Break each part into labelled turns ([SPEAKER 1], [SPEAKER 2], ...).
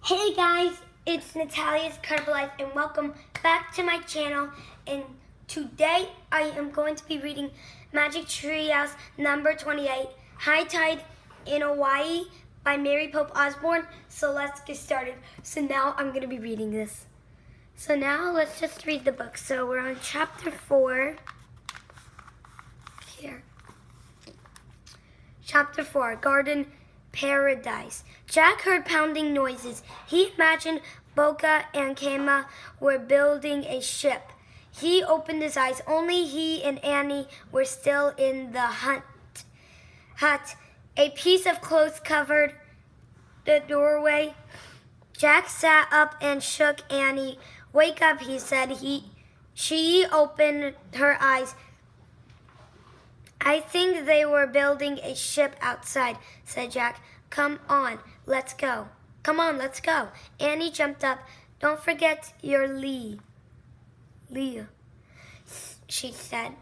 [SPEAKER 1] Hey guys, it's Natalia's Carnival Life and welcome back to my channel. And today I am going to be reading Magic Treehouse number 28, High Tide in Hawaii by Mary Pope Osborne. So let's get started. So now I'm going to be reading this. So now let's just read the book. So we're on chapter 4. Here. Chapter 4, Garden Paradise. Jack heard pounding noises. He imagined Boca and Kema were building a ship. He opened his eyes. Only he and Annie were still in the hut. A piece of cloth covered the doorway. Jack sat up and shook Annie. "Wake up," he said. She opened her eyes. "I think they were building a ship outside," said Jack. Come on, let's go. Come on, let's go." Annie jumped up. "Don't forget your Leah," she said.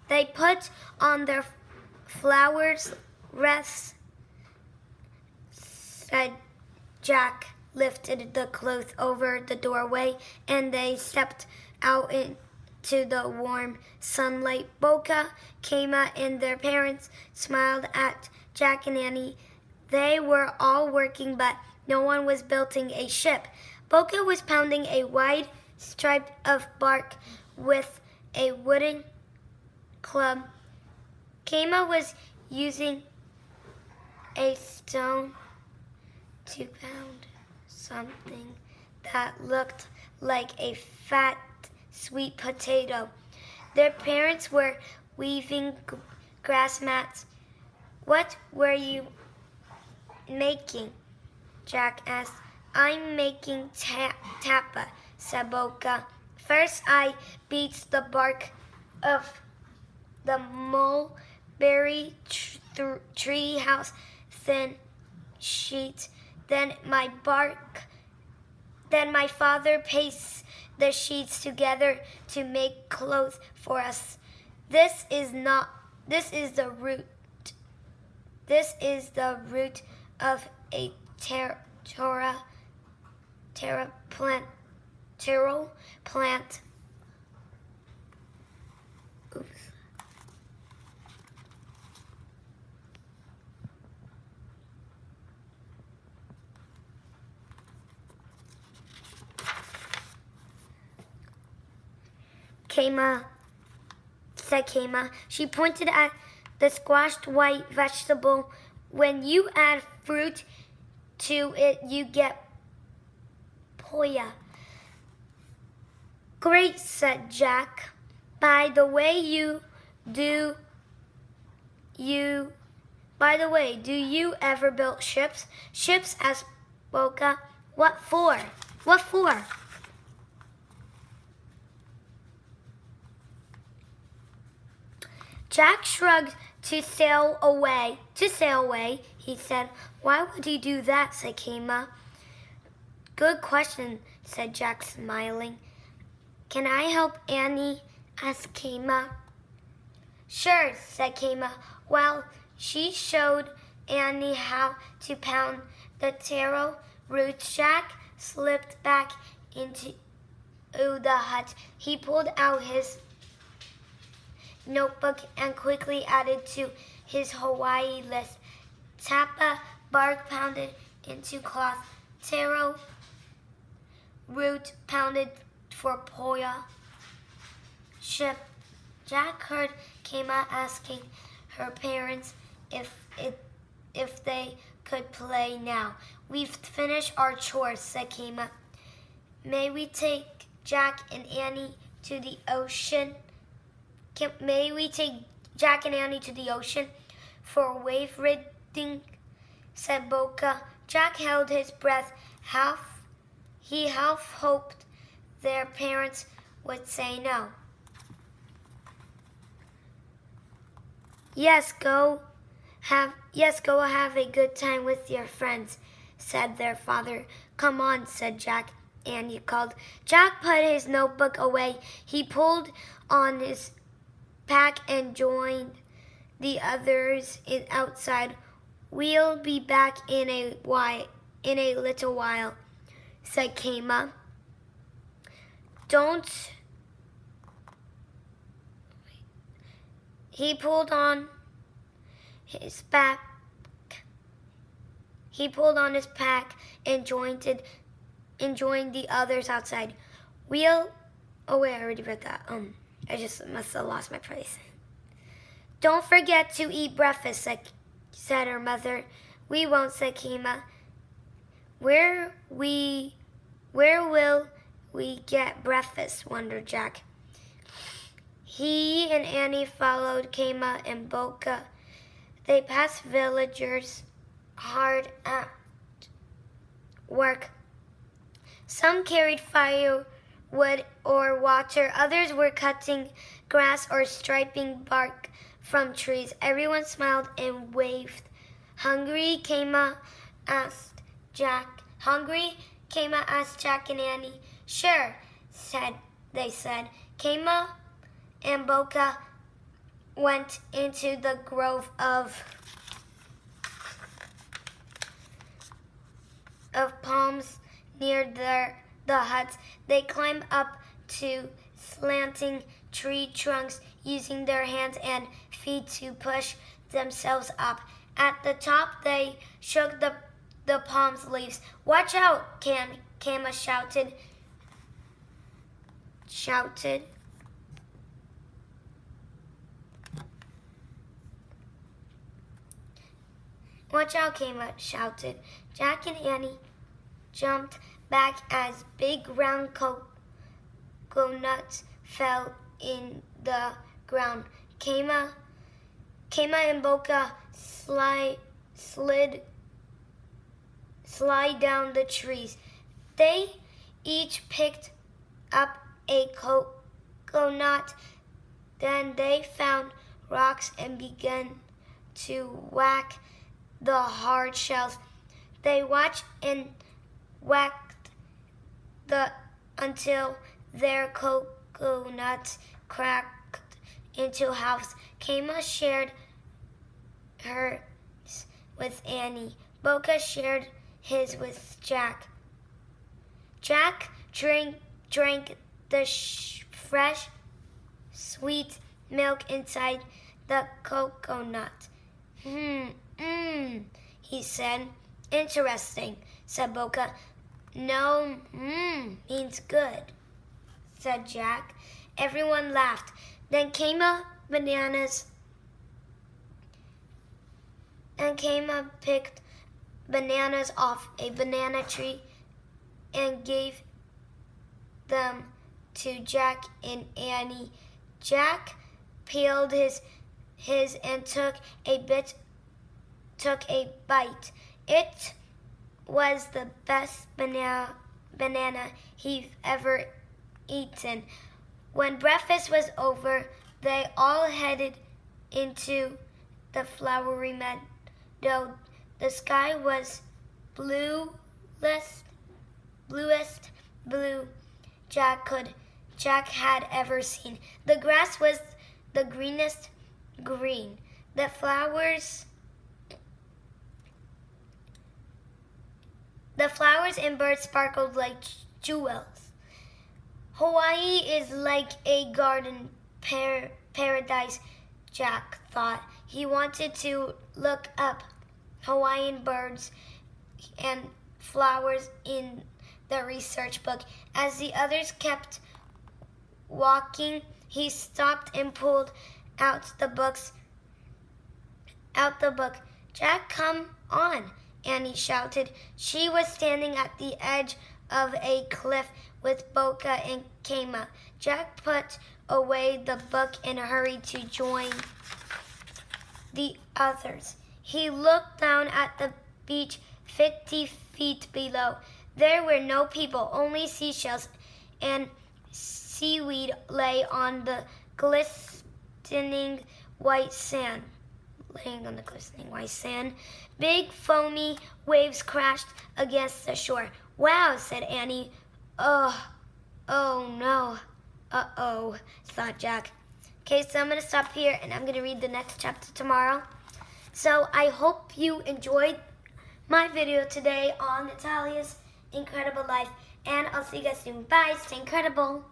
[SPEAKER 1] They put on their flowers wreaths, said Jack, lifted the cloth over the doorway, and they stepped out into the warm sunlight. Boca, Kema, and their parents smiled at Jack and Annie. They were all working, but no one was building a ship. Boca was pounding a wide stripe of bark with a wooden club. Kema was using a stone to pound something that looked like a fat, sweet potato. Their parents were weaving grass mats. "What were you making?" Jack asked. "I'm making tapa," said Boca. "First I beat the bark of the mulberry tree house thin sheets. Then my father pastes the sheets together to make clothes for us. This is the root of a taro plant. Oops. Kema, said Kema. She pointed at the squashed white vegetable. "When you add fruit to it, you get poya." "Great," said Jack. By the way, do you ever build ships?" "Ships?" asked Boca. What for?" "What for?" Jack shrugged. To sail away, he said. "Why would he do that?" said Kema. "Good question," said Jack, smiling. "Can I help Annie?" asked Kema. "Sure," said Kema. Well, she showed Annie how to pound the taro roots. Jack slipped back into the hut. He pulled out his notebook and quickly added to his Hawaii list: tapa, bark pounded into cloth; taro root pounded for poya; ship. Jack heard Kema asking her parents if they could play now. "We've finished our chores," said Kema. "May we take Jack and Annie to the ocean?" "May we take Jack and Annie to the ocean for wave riding?" said Boca. Jack held his breath. He half hoped their parents would say no. Yes, go have a good time with your friends," said their father. "Come on," said Jack. Annie called. Jack put his notebook away. He pulled on his pack and joined the others outside. "We'll be back in a little while." said Kama. Don't. He pulled on his back. He pulled on his pack and joined the others outside. Oh wait, I already read that. I just must have lost my place. Don't forget to eat breakfast, said her mother. We won't, said Kama. Where will we get breakfast? Wondered Jack. He and Annie followed Kama and Boca. They passed villagers hard at work. Some carried firewood or water. Others were cutting grass or stripping bark from trees. Everyone smiled and waved. Hungry? Kama asked Jack. Hungry? Kama asked Jack and Annie. Sure, they said. Kama and Boca went into the grove of palms near the huts. They climbed up to slanting tree trunks using their hands and feet to push themselves up. At the top, they shook the palm leaves. Watch out, Kama shouted. Watch out, Kama shouted. Jack and Annie jumped back as big round coconuts fell in the ground. Kama and Boca slid down the trees. They each picked up a coconut. Then they found rocks and began to whack the hard shells. They watched and whacked until their coconuts cracked into halves. Kama shared hers with Annie. Boca shared his with Jack. Jack drank the fresh, sweet milk inside the coconut. He said. Interesting, said Boca. No, means good, said Jack. Everyone laughed. Then Kama picked bananas off a banana tree and gave them to Jack and Annie. Jack peeled his and took a bite. It was the best banana he'd ever eaten. When breakfast was over, they all headed into the flowery meadow. The sky was bluest blue Jack had ever seen. The grass was the greenest green. The flowers and birds sparkled like jewels. Hawaii is like a garden paradise, Jack thought. He wanted to look up Hawaiian birds and flowers in the research book. As the others kept walking, he stopped and pulled out the book. Jack, come on, Annie shouted. She was standing at the edge of a cliff with Boca and Kama. Jack put away the book and hurried to join the others. He looked down at the beach 50 feet below. There were no people, only seashells and seaweed lay on the glistening white sand. Big foamy waves crashed against the shore. Wow, said Annie. Oh no. Uh-oh, thought Jack. Okay, so I'm going to stop here and I'm going to read the next chapter tomorrow. So I hope you enjoyed my video today on Natalia's incredible life. And I'll see you guys soon. Bye. Stay incredible.